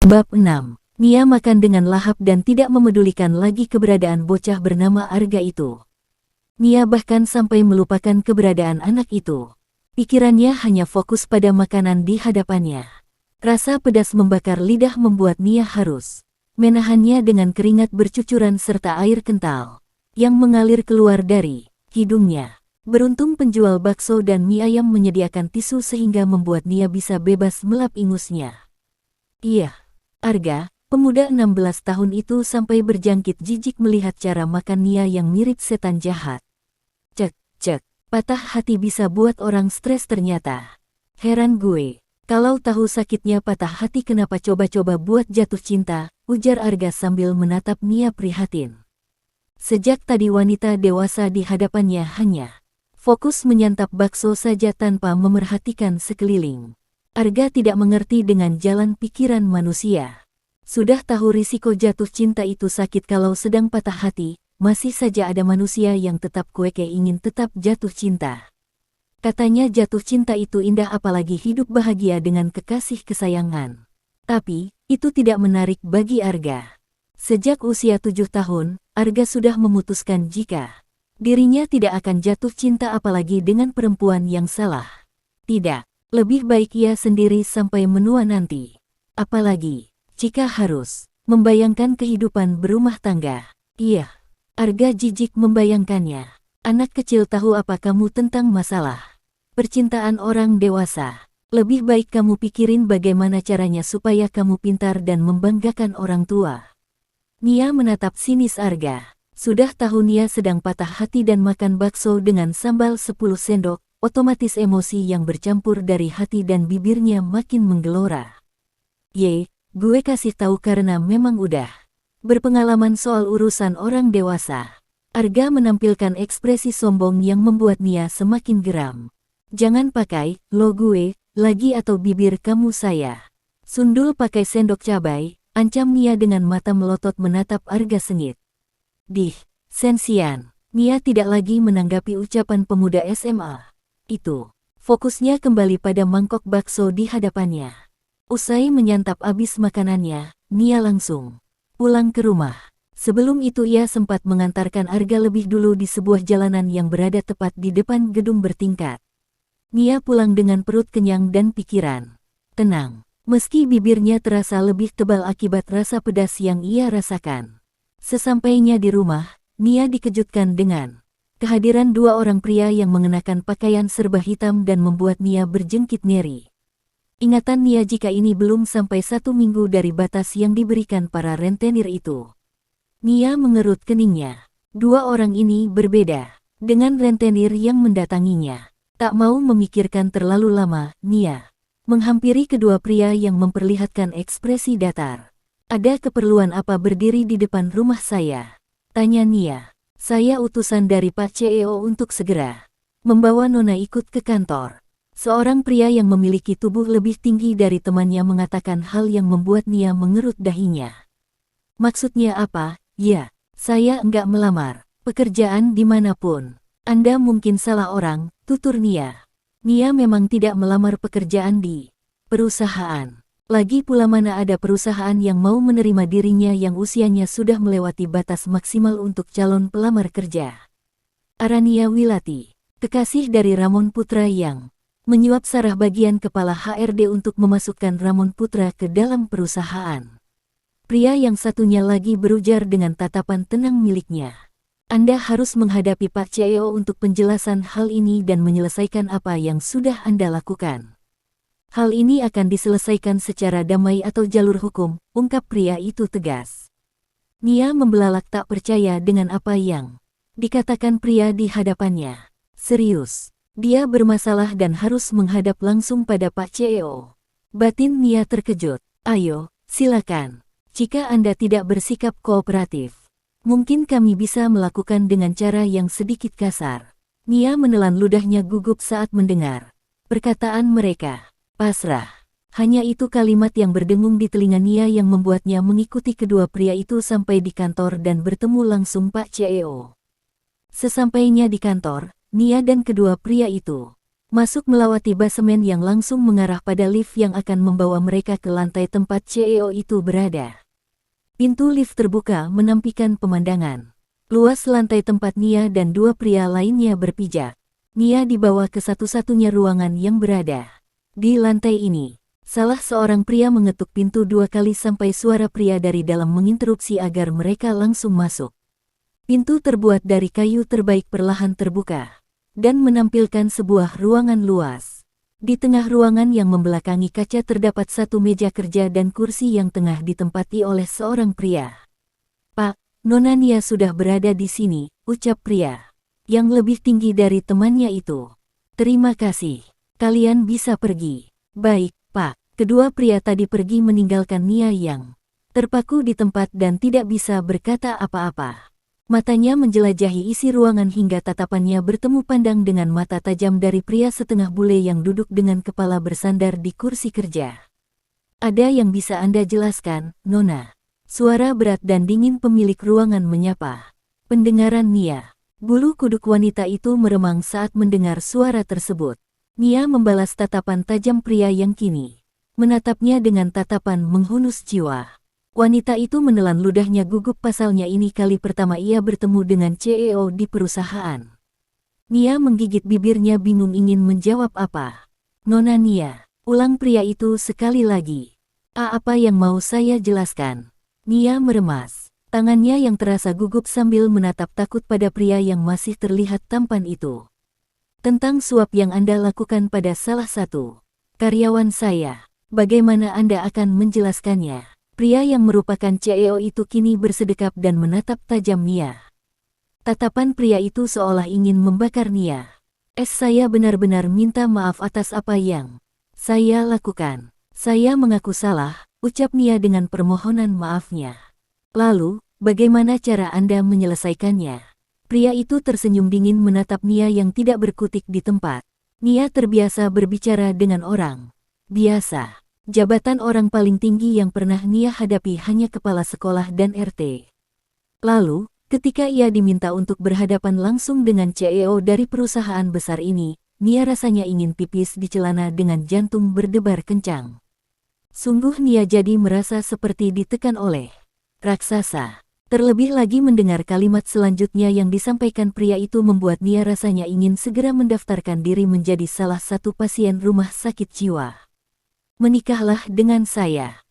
Bab 6. Nia makan dengan lahap dan tidak memedulikan lagi keberadaan bocah bernama Arga itu. Nia bahkan sampai melupakan keberadaan anak itu. Pikirannya hanya fokus pada makanan di hadapannya. Rasa pedas membakar lidah membuat Nia harus menahannya dengan keringat bercucuran serta air kental yang mengalir keluar dari hidungnya. Beruntung penjual bakso dan mie ayam menyediakan tisu sehingga membuat Nia bisa bebas melap ingusnya. Iya, Arga, pemuda 16 tahun itu sampai berjangkit jijik melihat cara makan Nia yang mirip setan jahat. Cek, patah hati bisa buat orang stres ternyata. Heran gue, kalau tahu sakitnya patah hati kenapa coba-coba buat jatuh cinta, ujar Arga sambil menatap Nia prihatin. Sejak tadi wanita dewasa di hadapannya hanya fokus menyantap bakso saja tanpa memerhatikan sekeliling. Arga tidak mengerti dengan jalan pikiran manusia. Sudah tahu risiko jatuh cinta itu sakit kalau sedang patah hati, masih saja ada manusia yang tetap kueke ingin tetap jatuh cinta. Katanya jatuh cinta itu indah apalagi hidup bahagia dengan kekasih kesayangan. Tapi, itu tidak menarik bagi Arga. Sejak usia 7 tahun, Arga sudah memutuskan jika dirinya tidak akan jatuh cinta apalagi dengan perempuan yang salah. Tidak. Lebih baik ia sendiri sampai menua nanti. Apalagi, jika harus membayangkan kehidupan berumah tangga. Iya, Arga jijik membayangkannya. Anak kecil tahu apa kamu tentang masalah percintaan orang dewasa. Lebih baik kamu pikirin bagaimana caranya supaya kamu pintar dan membanggakan orang tua. Nia menatap sinis Arga. Sudah tahu Nia sedang patah hati dan makan bakso dengan sambal 10 sendok. Otomatis emosi yang bercampur dari hati dan bibirnya makin menggelora. Gue kasih tahu karena memang udah berpengalaman soal urusan orang dewasa. Arga menampilkan ekspresi sombong yang membuat Nia semakin geram. Jangan pakai lo gue lagi atau bibir kamu saya. Sundul pakai sendok cabai, ancam Nia dengan mata melotot menatap Arga sengit. Sensian. Nia tidak lagi menanggapi ucapan pemuda SMA. Itu, fokusnya kembali pada mangkok bakso di hadapannya. Usai menyantap habis makanannya, Nia langsung pulang ke rumah. Sebelum itu ia sempat mengantarkan Arga lebih dulu di sebuah jalanan yang berada tepat di depan gedung bertingkat. Nia pulang dengan perut kenyang dan pikiran tenang, meski bibirnya terasa lebih tebal akibat rasa pedas yang ia rasakan. Sesampainya di rumah, Nia dikejutkan dengan kehadiran dua orang pria yang mengenakan pakaian serba hitam dan membuat Nia berjengkit nyeri. Ingatan Nia jika ini belum sampai 1 minggu dari batas yang diberikan para rentenir itu. Nia mengerut keningnya. Dua orang ini berbeda dengan rentenir yang mendatanginya. Tak mau memikirkan terlalu lama, Nia menghampiri kedua pria yang memperlihatkan ekspresi datar. Ada keperluan apa berdiri di depan rumah saya? Tanya Nia. Saya utusan dari Pak CEO untuk segera membawa Nona ikut ke kantor. Seorang pria yang memiliki tubuh lebih tinggi dari temannya mengatakan hal yang membuat Nia mengerut dahinya. Maksudnya apa? Ya, saya enggak melamar pekerjaan dimanapun. Anda mungkin salah orang, tutur Nia. Nia memang tidak melamar pekerjaan di perusahaan. Lagi pula mana ada perusahaan yang mau menerima dirinya yang usianya sudah melewati batas maksimal untuk calon pelamar kerja. Arania Wilati, kekasih dari Ramon Putra yang menyuap sarah bagian kepala HRD untuk memasukkan Ramon Putra ke dalam perusahaan. Pria yang satunya lagi berujar dengan tatapan tenang miliknya. Anda harus menghadapi Pak CEO untuk penjelasan hal ini dan menyelesaikan apa yang sudah Anda lakukan. Hal ini akan diselesaikan secara damai atau jalur hukum, ungkap pria itu tegas. Nia membelalak tak percaya dengan apa yang dikatakan pria di hadapannya. Serius, dia bermasalah dan harus menghadap langsung pada Pak CEO. Batin Nia terkejut. Ayo, silakan. Jika Anda tidak bersikap kooperatif, mungkin kami bisa melakukan dengan cara yang sedikit kasar. Nia menelan ludahnya gugup saat mendengar perkataan mereka. Pasrah. Hanya itu kalimat yang berdengung di telinga Nia yang membuatnya mengikuti kedua pria itu sampai di kantor dan bertemu langsung Pak CEO. Sesampainya di kantor, Nia dan kedua pria itu Masuk melewati basemen yang langsung mengarah pada lift yang akan membawa mereka ke lantai tempat CEO itu berada. Pintu lift terbuka menampikan pemandangan luas lantai tempat Nia dan dua pria lainnya berpijak. Nia dibawa ke satu-satunya ruangan yang berada di lantai ini. Salah seorang pria mengetuk pintu 2 kali sampai suara pria dari dalam menginterupsi agar mereka langsung masuk. Pintu terbuat dari kayu terbaik perlahan terbuka dan menampilkan sebuah ruangan luas. Di tengah ruangan yang membelakangi kaca terdapat satu meja kerja dan kursi yang tengah ditempati oleh seorang pria. "Pak, Nona Nia sudah berada di sini," ucap pria yang lebih tinggi dari temannya itu. "Terima kasih. Kalian bisa pergi." "Baik, Pak." Kedua pria tadi pergi meninggalkan Nia yang terpaku di tempat dan tidak bisa berkata apa-apa. Matanya menjelajahi isi ruangan hingga tatapannya bertemu pandang dengan mata tajam dari pria setengah bule yang duduk dengan kepala bersandar di kursi kerja. "Ada yang bisa Anda jelaskan, Nona?" Suara berat dan dingin pemilik ruangan menyapa. Pendengaran Nia. Bulu kuduk wanita itu meremang saat mendengar suara tersebut. Nia membalas tatapan tajam pria yang kini menatapnya dengan tatapan menghunus jiwa. Wanita itu menelan ludahnya gugup, pasalnya ini kali pertama ia bertemu dengan CEO di perusahaan. Nia menggigit bibirnya bingung ingin menjawab apa. "Nona Nia," ulang pria itu sekali lagi. Apa yang mau saya jelaskan?" Nia meremas. Tangannya yang terasa gugup sambil menatap takut pada pria yang masih terlihat tampan itu. "Tentang suap yang Anda lakukan pada salah satu karyawan saya, bagaimana Anda akan menjelaskannya?" Pria yang merupakan CEO itu kini bersedekap dan menatap tajam Nia. Tatapan pria itu seolah ingin membakar Nia. Saya benar-benar minta maaf atas apa yang saya lakukan. Saya mengaku salah," ucap Nia dengan permohonan maafnya. "Lalu, bagaimana cara Anda menyelesaikannya?" Pria itu tersenyum dingin menatap Nia yang tidak berkutik di tempat. Nia terbiasa berbicara dengan orang biasa. Jabatan orang paling tinggi yang pernah Nia hadapi hanya kepala sekolah dan RT. Lalu, ketika ia diminta untuk berhadapan langsung dengan CEO dari perusahaan besar ini, Nia rasanya ingin pipis di celana dengan jantung berdebar kencang. Sungguh Nia jadi merasa seperti ditekan oleh raksasa. Terlebih lagi mendengar kalimat selanjutnya yang disampaikan pria itu membuat Nia rasanya ingin segera mendaftarkan diri menjadi salah satu pasien rumah sakit jiwa. "Menikahlah dengan saya."